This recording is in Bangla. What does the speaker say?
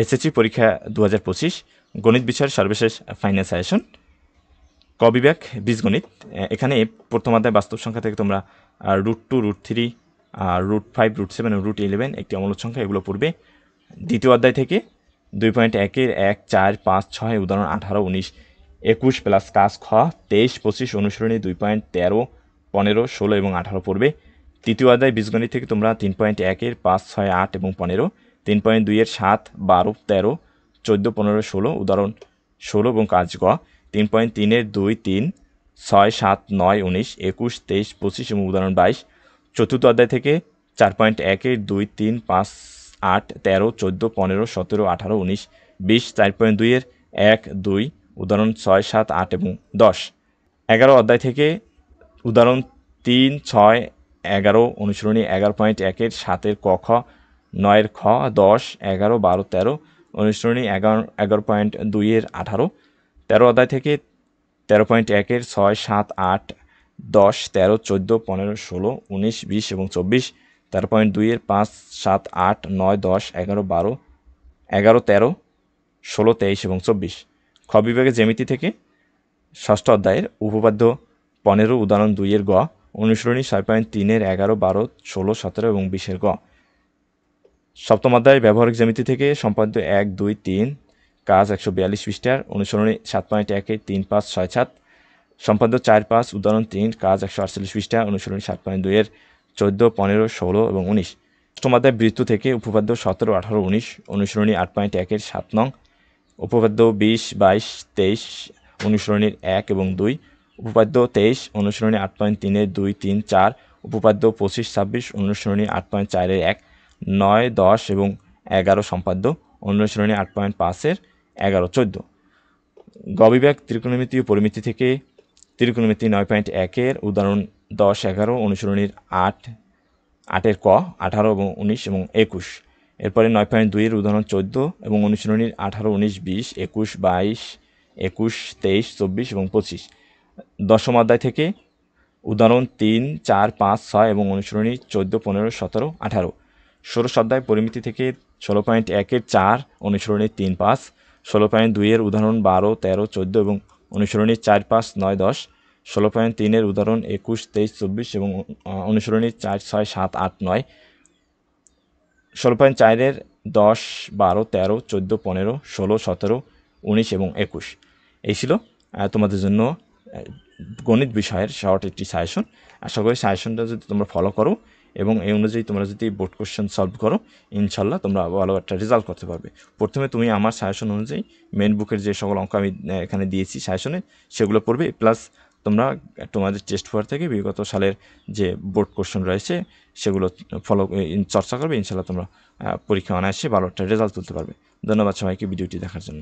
এসএসসি পরীক্ষা 2025 গণিত বিষয়ের সর্বশেষ ফাইনাল সাজেশন ক বিভাগ বীজগণিত। এখানে প্রথম অধ্যায় বাস্তব সংখ্যা থেকে তোমরা √2, √3, √5, √7 এবং √11 একটি অমূলক সংখ্যা এগুলো পড়বে। দ্বিতীয় অধ্যায় থেকে 2.1-এর 1, 4, 5, 6 উদাহরণ 18, 19, 21 প্লাস কাজ খ 23, 25 অনুসরণী 2.13, 15, 16 এবং 18 পড়বে। তৃতীয় অধ্যায় বীজগণিত থেকে তোমরা 3.1-এর 5, 6, 8 এবং 15, 3.2-এর 7, 12, 13, 14, 15, 16 উদাহরণ 16 এবং কাজ গ 3.3-এর 2, 3, 6, 7, 9, 19, 21, 23, 25 এবং উদাহরণ 22। চতুর্থ অধ্যায় থেকে 4.1-এর 2, 3, 5, 8, 13, 14, 15, 17, 18, 19, 20, 4.2-এর 1, 2 উদাহরণ 6, 7, 8 এবং 10। 11 অধ্যায় থেকে উদাহরণ 3, 6, 11 অনুসরণী 11.1-এর 7-এর ক খ, 9-এর খ, 10, 11, 12, 13 অনুসরণী 11.2-এর 18। 13 অধ্যায় থেকে 13.1-এর 6, 7, 8, 10, 13, 14, 15, 16, 19, 20 এবং 24। 13.2-এর 5, 7, 8, 9, 10, 11, 12, 11, 13, 16, 23 এবং 24। খ বিভাগের জ্যামিতি থেকে ষষ্ঠ অধ্যায়ের উপপাদ্য 15 উদাহরণ 2-এর গ অনুসরণী 6.3-এর 11, 12, 16, 17 এবং 20-এর গ। সপ্তম অধ্যায় ব্যবহারিক জ্যামিতি থেকে সম্পাদ্য 1, 2, 3 কাজ 142 পৃষ্ঠার অনুসরণী 7.1-এর 3, 5, 6, 7 সম্পাদ্য 4, 5 উদাহরণ 3 কাজ 148 পৃষ্ঠা অনুসরণী 7.2-এর 14, 15, 16 এবং 19। অষ্টম অধ্যায় বৃত্ত থেকে উপপাদ্য 17, 18, 19 অনুসরণী 8.1-এর 7 নং, উপপাদ্য 20, 22, 23 অনুসরণীর 1 এবং 2, উপপাদ্য 23 অনুসরণী 8.3-এর 2, 3, 4, উপপাদ্য 25, 26 অনুসরণী 8.4-এর 1, 9, 10 এবং 11 সম্পাদ্য অনুসরণী 8.5-এর 11, 14। গ বিভাগ ত্রিকোণমিতি ও পরিমিতি থেকে ত্রিকোণমিতি 9.1-এর উদাহরণ 10, 11 অনুসরণীর 8, 8-এর ক, 18 এবং 19 এবং 21। এরপরে 9.2-এর উদাহরণ 14 এবং অনুশীলনীর 18, 19, 20, 21, 22, 21, 23, 24 এবং 25। দশম অধ্যায় থেকে উদাহরণ 3, 4, 5, 6 এবং অনুশীলনী 14, 15, 17, 18। ষোড়শ অধ্যায় পরিমিতি থেকে 16.1-এর 4 অনুশীলনী 3, 5, 16.2-এর উদাহরণ 12, 13, 14 এবং অনুশীলনী 4, 5, 9, 10, 16.3-এর উদাহরণ 21, 23, 24 এবং অনুশীলনী 4, 6, 7, 8, 9, 16.4-এর 10, 12, 13, 14, 15, 16, 17, 19 এবং 21। এই ছিল তোমাদের জন্য গণিত বিষয়ের শর্ট একটি সাজেশন। আশা করি সাজেশনটা যদি তোমরা ফলো করো এবং এই অনুযায়ী তোমরা যদি বোর্ড কোশ্চেন সলভ করো, ইনশাল্লাহ তোমরা ভালো একটা রেজাল্ট করতে পারবে। প্রথমে তুমি আমার সাজেশন অনুযায়ী মেন বুকের যে সকল অঙ্ক আমি এখানে দিয়েছি সাজেশনে সেগুলো পড়বে, প্লাস তোমরা তোমাদের টেস্ট পেপার থেকে বিগত সালের যে বোর্ড কোশ্চেন রয়েছে সেগুলো ফলো চর্চা করবে। ইনশাল্লাহ তোমরা পরীক্ষা অনায়াসে ভালো একটা রেজাল্ট তুলতে পারবে। ধন্যবাদ সবাইকে ভিডিওটি দেখার জন্য।